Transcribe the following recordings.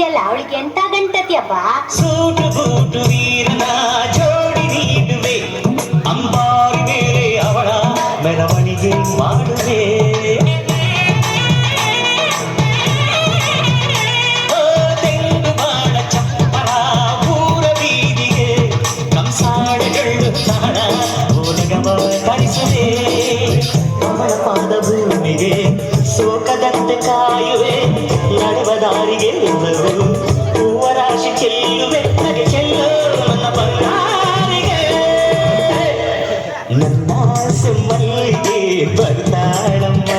ಇದೆಯಲ್ಲ ಅವಳಿಗೆ ಎಂತ ಗಂಟತಿಯಪ್ಪ. ಸೂಟು ಬೂಟು ವೀರನ ಜೋಡಿ ನೀಡುವೆ, ಅಂಬಾರಿ ಮೇಲೆ ಅವಳ ಮೆರವಣಿಗೆ ಮಾಡುವೆ. ತೆಂಗು ಬಾಳ ಚಪ್ಪರ ಊರ ಬೀದಿಗೆ ಕಂಸಾಳೆಗಳು ತಾಣ ಓಲಗವ ಕಳಿಸುವೆ. ಅವಳ ಪಾದ ಭೂಮಿಗೆ ಸೋಕದಂತೆ ಕಾಯುವೆ, ನಡೆವ ದಾರಿಗೆ ಎಲ್ಲರೂ ಹೂವ ರಾಶಿ ಚೆಲ್ಲುವೆ. ನಗೆ ಚೆಲ್ಲು ನನ್ನ ಬಂಗಾರಿಗೆ, ನನ್ನ ಸುಮ್ಮಲ್ಲಿಗೆ ಬರ್ತಾಳಮ್ಮ.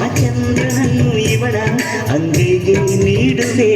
ಆ ಚಂದ್ರನನ್ನು ಇವಳ ಅಂಗೈಗೆ ನೀಡುವೆ.